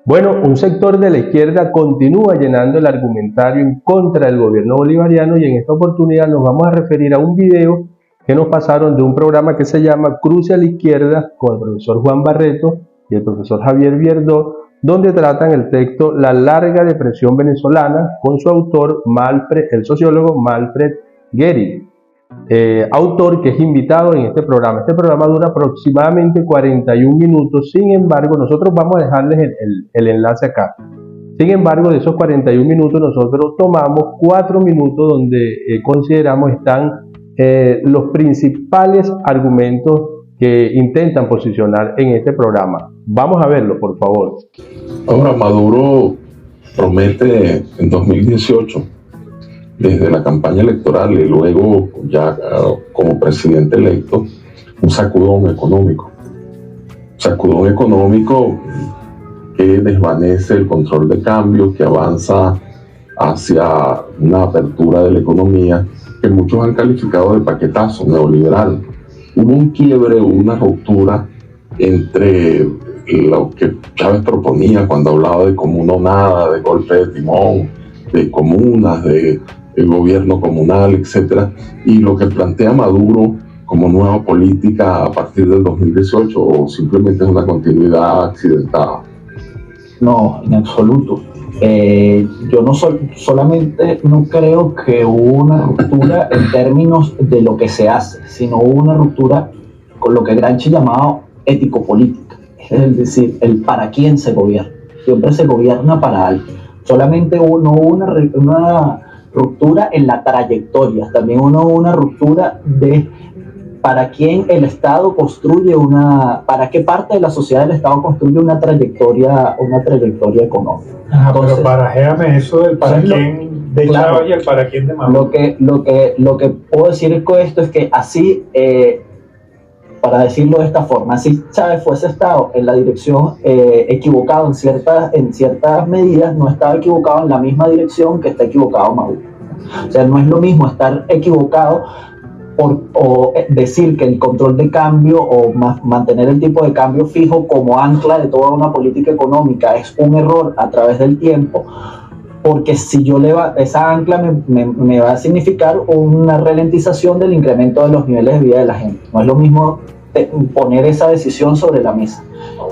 Bueno, un sector de la izquierda continúa llenando el argumentario en contra del gobierno bolivariano y en esta oportunidad nos vamos a referir a un video que nos pasaron de un programa que se llama Cruce a la Izquierda con el profesor Juan Barreto y el profesor Javier Vierdó, donde tratan el texto La larga depresión venezolana con su autor, el sociólogo Manfred Gehry. Autor que es invitado en este programa. Este programa dura aproximadamente 41 minutos, sin embargo, nosotros vamos a dejarles el enlace acá. Sin embargo, de esos 41 minutos, nosotros tomamos 4 minutos donde consideramos están los principales argumentos que intentan posicionar en este programa. Vamos a verlo, por favor. Ahora, Maduro promete en 2018, desde la campaña electoral y luego ya como presidente electo, un sacudón económico. Sacudón económico que desvanece el control de cambio, que avanza hacia una apertura de la economía que muchos han calificado de paquetazo neoliberal. Hubo un quiebre, una ruptura entre lo que Chávez proponía cuando hablaba de comuna o nada, de golpe de timón, de comunas, de el gobierno comunal, etcétera, y lo que plantea Maduro como nueva política a partir del 2018, o simplemente es una continuidad accidentada. No, en absoluto. Yo solamente no creo que hubo una ruptura en términos de lo que se hace, sino hubo una ruptura con lo que Gramsci llamaba ético-política, es decir, el para quién se gobierna. Siempre se gobierna para alguien. Solamente no hubo una ruptura en la trayectoria, también hubo una ruptura de para quién el Estado construye para qué parte de la sociedad el Estado construye una trayectoria económica. Entonces, pero barajéame eso del para quién de Chávez y el para quién de Maduro. Lo que puedo decir con esto es que así, para decirlo de esta forma, si Chávez fuese estado en la dirección equivocado en ciertas medidas, no estaba equivocado en la misma dirección que está equivocado Maduro. O sea, no es lo mismo estar equivocado o decir que el control de cambio o mantener el tipo de cambio fijo como ancla de toda una política económica es un error a través del tiempo, porque si yo esa ancla me va a significar una ralentización del incremento de los niveles de vida de la gente. No es lo mismo poner esa decisión sobre la mesa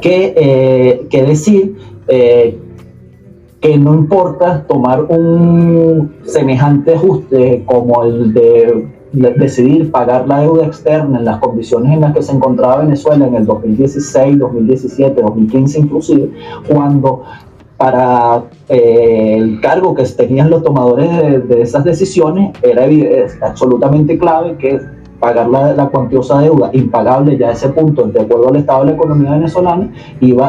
que decir que no importa tomar un semejante ajuste como el de decidir pagar la deuda externa en las condiciones en las que se encontraba Venezuela en el 2016, 2017, 2015 inclusive, cuando para el cargo que tenían los tomadores de esas decisiones era absolutamente clave que pagar la cuantiosa deuda impagable ya a ese punto, de acuerdo al estado de la economía venezolana,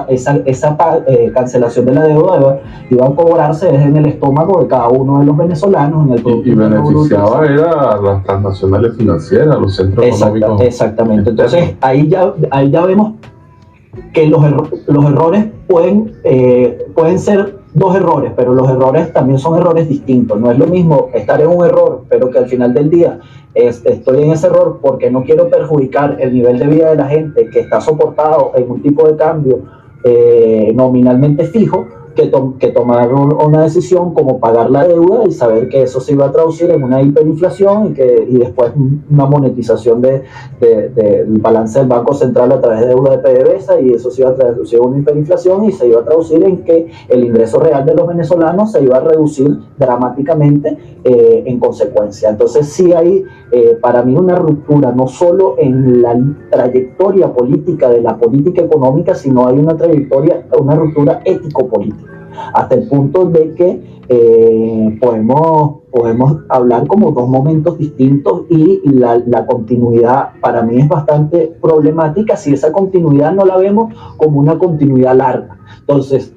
esa cancelación de la deuda iba a cobrarse en el estómago de cada uno de los venezolanos. Y beneficiaba era las transnacionales financieras, los centros económicos. Exactamente. Entonces ahí ya vemos que los errores pueden ser dos errores, pero los errores también son errores distintos. No es lo mismo estar en un error, pero que al final del día estoy en ese error porque no quiero perjudicar el nivel de vida de la gente que está soportado en un tipo de cambio nominalmente fijo, que tomar una decisión como pagar la deuda y saber que eso se iba a traducir en una hiperinflación y después una monetización del balance del Banco Central a través de deuda de PDVSA, y eso se iba a traducir en una hiperinflación y se iba a traducir en que el ingreso real de los venezolanos se iba a reducir dramáticamente en consecuencia. Entonces sí hay para mí una ruptura no solo en la trayectoria política de la política económica, sino hay una ruptura ético-política, hasta el punto de que podemos hablar como dos momentos distintos, y la continuidad para mí es bastante problemática si esa continuidad no la vemos como una continuidad larga. Entonces,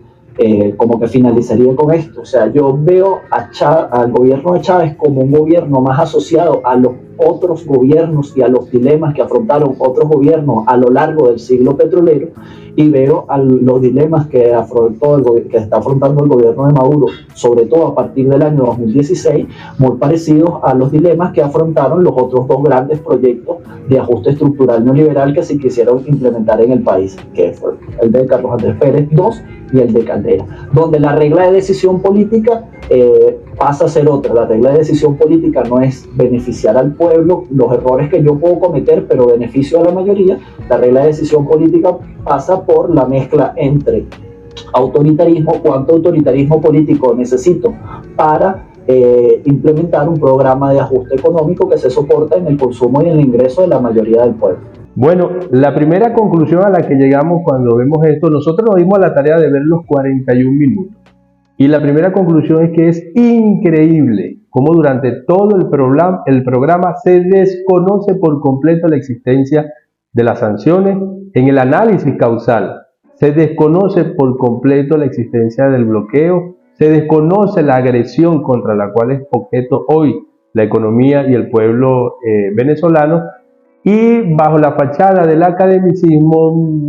como que finalizaría con esto, o sea, yo veo al gobierno de Chávez como un gobierno más asociado a los otros gobiernos y a los dilemas que afrontaron otros gobiernos a lo largo del siglo petrolero, y veo a los dilemas que está afrontando el gobierno de Maduro, sobre todo a partir del año 2016, muy parecidos a los dilemas que afrontaron los otros dos grandes proyectos de ajuste estructural neoliberal que se quisieron implementar en el país, que fue el de Carlos Andrés Pérez II y el de Caldera, donde la regla de decisión política pasa a ser otra. La regla de decisión política no es beneficiar al pueblo, los errores que yo puedo cometer, pero beneficio a la mayoría. La regla de decisión política pasa por la mezcla entre autoritarismo, cuánto autoritarismo político necesito para implementar un programa de ajuste económico que se soporta en el consumo y en el ingreso de la mayoría del pueblo. Bueno, la primera conclusión a la que llegamos cuando vemos esto, nosotros nos dimos a la tarea de ver los 41 minutos. Y la primera conclusión es que es increíble cómo durante todo el programa se desconoce por completo la existencia de las sanciones. En el análisis causal se desconoce por completo la existencia del bloqueo, se desconoce la agresión contra la cual es objeto hoy la economía y el pueblo venezolano, y bajo la fachada del academicismo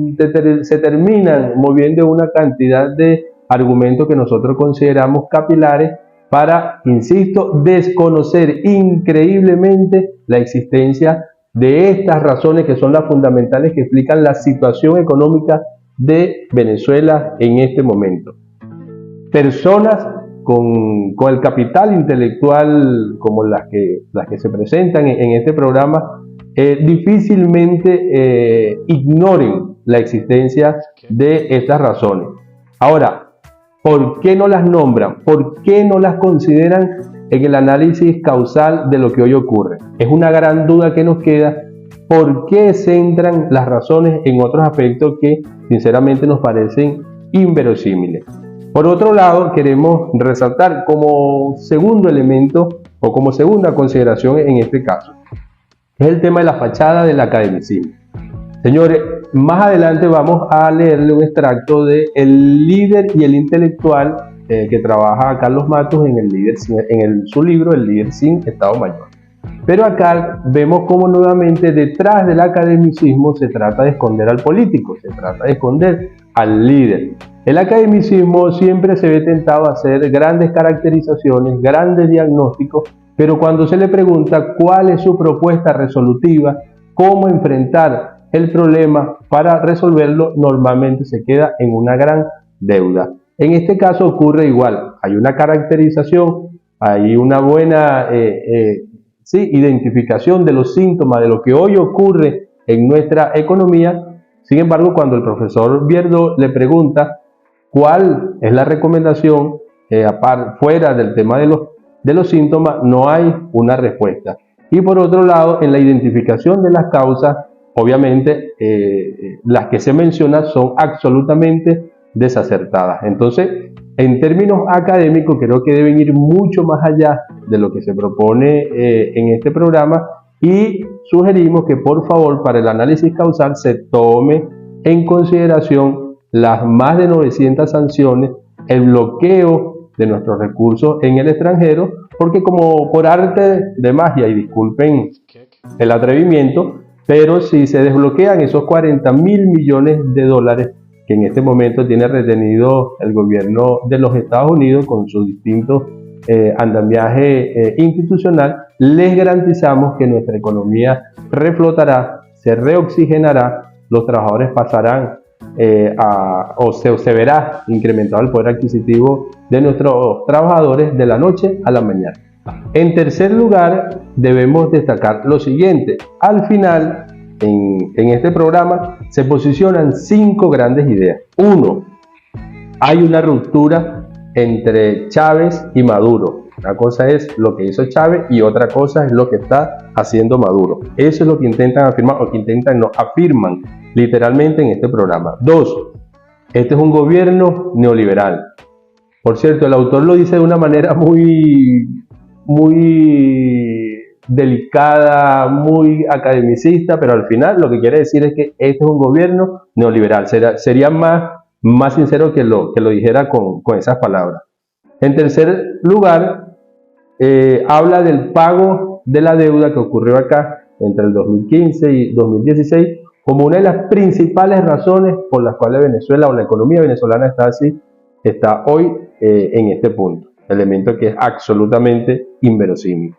se terminan moviendo una cantidad de argumentos que nosotros consideramos capilares para, insisto, desconocer increíblemente la existencia de estas razones que son las fundamentales que explican la situación económica de Venezuela en este momento. Personas con el capital intelectual como las que se presentan en este programa difícilmente ignoren la existencia de estas razones. Ahora, ¿por qué no las nombran? ¿Por qué no las consideran en el análisis causal de lo que hoy ocurre? Es una gran duda que nos queda. ¿Por qué centran las razones en otros aspectos que sinceramente nos parecen inverosímiles? Por otro lado, queremos resaltar como segundo elemento o como segunda consideración en este caso, es el tema de la fachada del academicismo. Señores, más adelante vamos a leerle un extracto de el líder y el intelectual que trabaja Carlos Matos en su libro El líder sin Estado Mayor. Pero acá vemos cómo nuevamente detrás del academicismo se trata de esconder al político, se trata de esconder al líder. El academicismo siempre se ve tentado a hacer grandes caracterizaciones, grandes diagnósticos, pero cuando se le pregunta cuál es su propuesta resolutiva, cómo enfrentar el problema para resolverlo, normalmente se queda en una gran deuda. En este caso ocurre igual, hay una caracterización, hay una buena identificación de los síntomas de lo que hoy ocurre en nuestra economía. Sin embargo, cuando el profesor Vierdó le pregunta cuál es la recomendación fuera del tema de los síntomas, no hay una respuesta. Y por otro lado, en la identificación de las causas, obviamente las que se mencionan son absolutamente desacertadas. Entonces, en términos académicos, creo que deben ir mucho más allá de lo que se propone en este programa, y sugerimos que por favor para el análisis causal se tome en consideración las más de 900 sanciones, el bloqueo de nuestros recursos en el extranjero, porque como por arte de magia, y disculpen el atrevimiento, pero si se desbloquean esos 40.000 millones de dólares que en este momento tiene retenido el gobierno de los Estados Unidos con sus distintos andamiaje institucional, les garantizamos que nuestra economía reflotará, se reoxigenará, los trabajadores pasarán se verá incrementado el poder adquisitivo de nuestros trabajadores de la noche a la mañana. En tercer lugar, debemos destacar lo siguiente. Al final, en este programa, se posicionan 5 grandes ideas. 1. Hay una ruptura entre Chávez y Maduro. Una cosa es lo que hizo Chávez y otra cosa es lo que está haciendo Maduro. Eso es lo que intentan afirmar, o que afirman literalmente en este programa. 2. Este es un gobierno neoliberal. Por cierto, el autor lo dice de una manera muy delicada, muy academicista, pero al final lo que quiere decir es que este es un gobierno neoliberal. Sería más sincero que lo dijera con esas palabras. En tercer lugar, habla del pago de la deuda que ocurrió acá entre el 2015 y 2016 como una de las principales razones por las cuales Venezuela o la economía venezolana está hoy en este punto, elemento que es absolutamente inverosímil.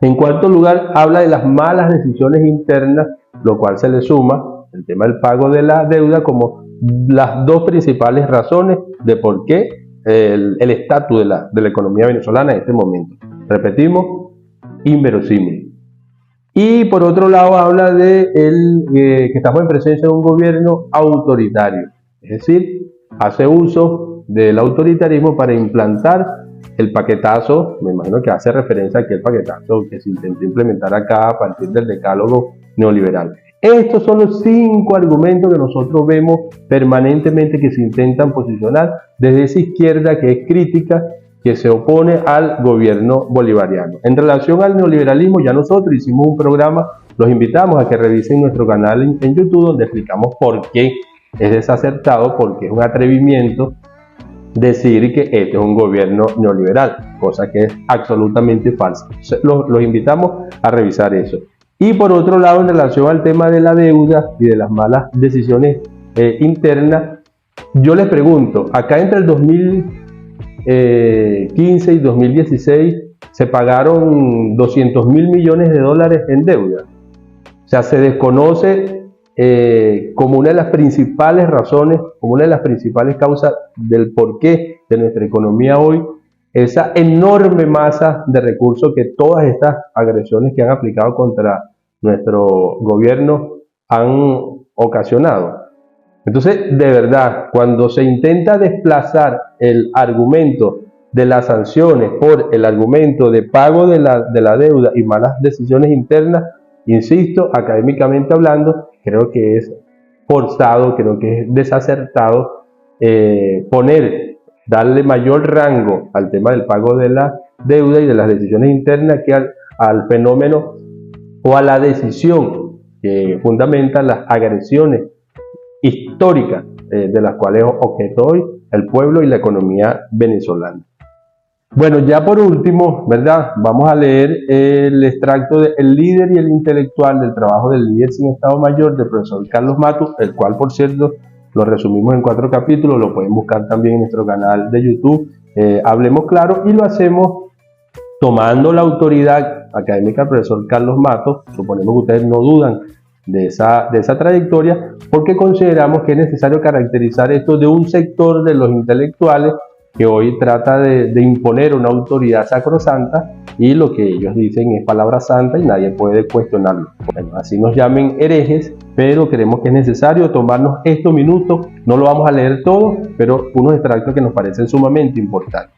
En cuarto lugar, habla de las malas decisiones internas, lo cual se le suma el tema del pago de la deuda como las dos principales razones de por qué el estatus de la economía venezolana en este momento. Repetimos, inverosímil. Y por otro lado habla de que estamos en presencia de un gobierno autoritario, es decir, hace uso del autoritarismo para implantar el paquetazo, me imagino que hace referencia a aquel paquetazo que se intentó implementar acá a partir del decálogo neoliberal. Estos son los 5 argumentos que nosotros vemos permanentemente que se intentan posicionar desde esa izquierda que es crítica, que se opone al gobierno bolivariano. En relación al neoliberalismo, ya nosotros hicimos un programa, los invitamos a que revisen nuestro canal en YouTube, donde explicamos por qué es desacertado, porque es un atrevimiento decir que este es un gobierno neoliberal, cosa que es absolutamente falsa. Los invitamos a revisar eso. Y por otro lado, en relación al tema de la deuda y de las malas decisiones internas, yo les pregunto, acá entre el 2015 y 2016 se pagaron 200.000 millones de dólares en deuda. O sea, se desconoce como una de las principales razones, como una de las principales causas del porqué de nuestra economía hoy, esa enorme masa de recursos que todas estas agresiones que han aplicado contra nuestro gobierno han ocasionado. Entonces, de verdad, cuando se intenta desplazar el argumento de las sanciones por el argumento de pago de la deuda y malas decisiones internas, insisto, académicamente hablando, creo que es forzado, creo que es desacertado darle mayor rango al tema del pago de la deuda y de las decisiones internas que al fenómeno o a la decisión que fundamenta las agresiones históricas de las cuales es objeto hoy el pueblo y la economía venezolana. Bueno, ya por último, ¿verdad? Vamos a leer el extracto de El líder y el intelectual, del trabajo del líder sin Estado Mayor del profesor Carlos Matos, el cual, por cierto, lo resumimos en 4 capítulos, lo pueden buscar también en nuestro canal de YouTube, Hablemos Claro, y lo hacemos tomando la autoridad académica del profesor Carlos Matos. Suponemos que ustedes no dudan de esa trayectoria, porque consideramos que es necesario caracterizar esto de un sector de los intelectuales que hoy trata de imponer una autoridad sacrosanta, y lo que ellos dicen es palabra santa y nadie puede cuestionarlo. Bueno, así nos llamen herejes, pero creemos que es necesario tomarnos estos minutos. No lo vamos a leer todo, pero unos extractos que nos parecen sumamente importantes.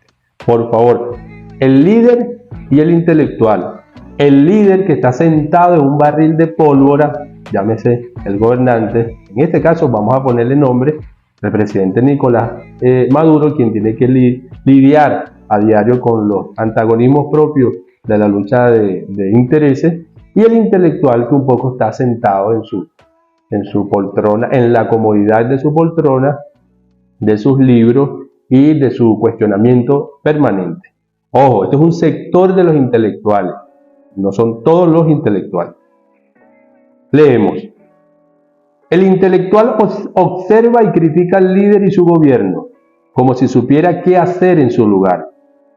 Por favor, el líder y el intelectual. El líder que está sentado en un barril de pólvora, llámese el gobernante, en este caso vamos a ponerle nombre, el presidente Nicolás Maduro, quien tiene que lidiar a diario con los antagonismos propios de la lucha de intereses, y el intelectual que un poco está sentado en su poltrona, en la comodidad de su poltrona, de sus libros y de su cuestionamiento permanente. Ojo, esto es un sector de los intelectuales, no son todos los intelectuales. Leemos. El intelectual observa y critica al líder y su gobierno, como si supiera qué hacer en su lugar,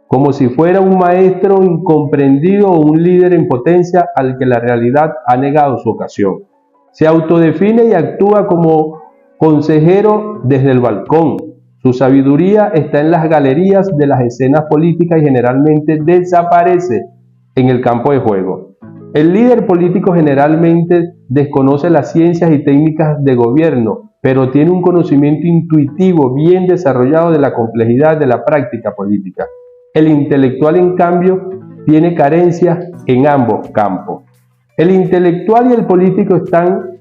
como si fuera un maestro incomprendido o un líder en potencia al que la realidad ha negado su ocasión. Se autodefine y actúa como consejero desde el balcón. Su sabiduría está en las galerías de las escenas políticas y generalmente desaparece en el campo de juego. El líder político generalmente desconoce las ciencias y técnicas de gobierno, pero tiene un conocimiento intuitivo bien desarrollado de la complejidad de la práctica política. El intelectual, en cambio, tiene carencias en ambos campos. El intelectual y el político están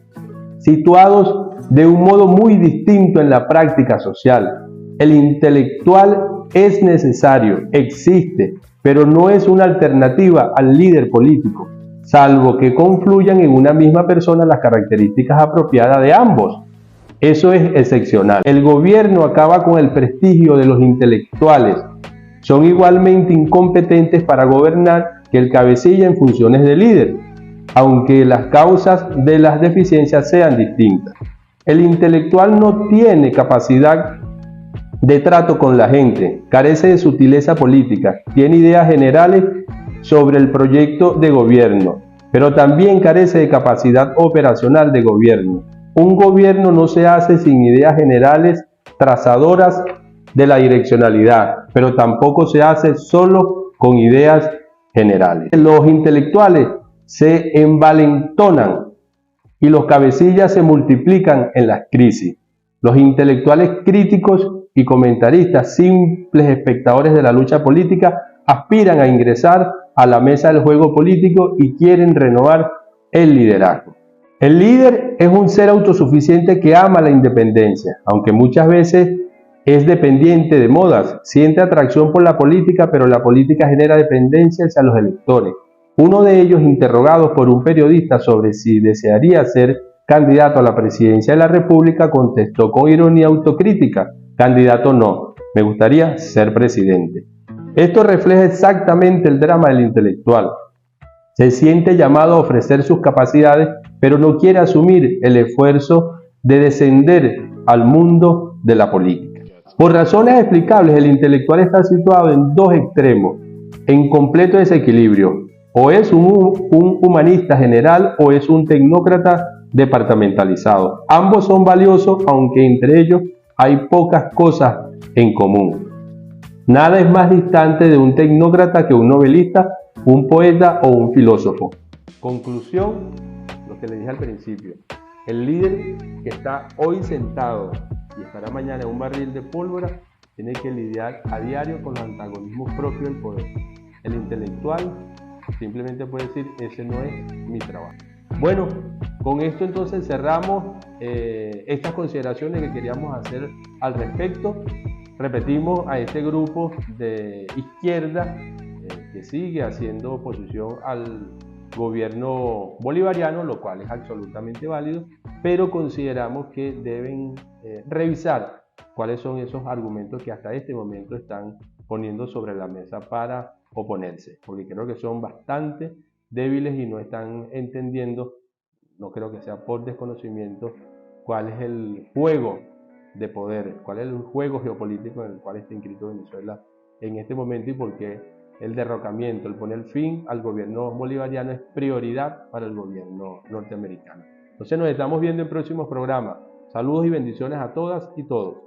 situados de un modo muy distinto en la práctica social. El intelectual es necesario, existe, pero no es una alternativa al líder político, salvo que confluyan en una misma persona las características apropiadas de ambos. Eso es excepcional. El gobierno acaba con el prestigio de los intelectuales. Son igualmente incompetentes para gobernar que el cabecilla en funciones de líder, aunque las causas de las deficiencias sean distintas. El intelectual no tiene capacidad de trato con la gente, carece de sutileza política, tiene ideas generales sobre el proyecto de gobierno, pero también carece de capacidad operacional de gobierno. Un gobierno no se hace sin ideas generales trazadoras de la direccionalidad, pero tampoco se hace solo con ideas generales. Los intelectuales se envalentonan y los cabecillas se multiplican en las crisis. Los intelectuales críticos y comentaristas, simples espectadores de la lucha política, aspiran a ingresar a la mesa del juego político y quieren renovar el liderazgo. El líder es un ser autosuficiente que ama la independencia, aunque muchas veces es dependiente de modas, siente atracción por la política, pero la política genera dependencia hacia los electores. Uno de ellos, interrogado por un periodista sobre si desearía ser candidato a la presidencia de la República, contestó con ironía autocrítica: candidato no, me gustaría ser presidente. Esto refleja exactamente el drama del intelectual. Se siente llamado a ofrecer sus capacidades, pero no quiere asumir el esfuerzo de descender al mundo de la política. Por razones explicables, el intelectual está situado en dos extremos, en completo desequilibrio. O es un humanista general o es un tecnócrata departamentalizado. Ambos son valiosos, aunque entre ellos hay pocas cosas en común. Nada es más distante de un tecnócrata que un novelista, un poeta o un filósofo. Conclusión, lo que le dije al principio: el líder que está hoy sentado y estará mañana en un barril de pólvora tiene que lidiar a diario con los antagonismos propios del poder. El intelectual simplemente puede decir: ese no es mi trabajo. Bueno, con esto entonces cerramos estas consideraciones que queríamos hacer al respecto. Repetimos, a este grupo de izquierda que sigue haciendo oposición al gobierno bolivariano, lo cual es absolutamente válido, pero consideramos que deben revisar cuáles son esos argumentos que hasta este momento están poniendo sobre la mesa para oponerse, porque creo que son bastante débiles y no están entendiendo, no creo que sea por desconocimiento, cuál es el juego de poder, cuál es el juego geopolítico en el cual está inscrito Venezuela en este momento y por qué el derrocamiento, el poner fin al gobierno bolivariano es prioridad para el gobierno norteamericano. Entonces nos estamos viendo en próximos programas. Saludos y bendiciones a todas y todos.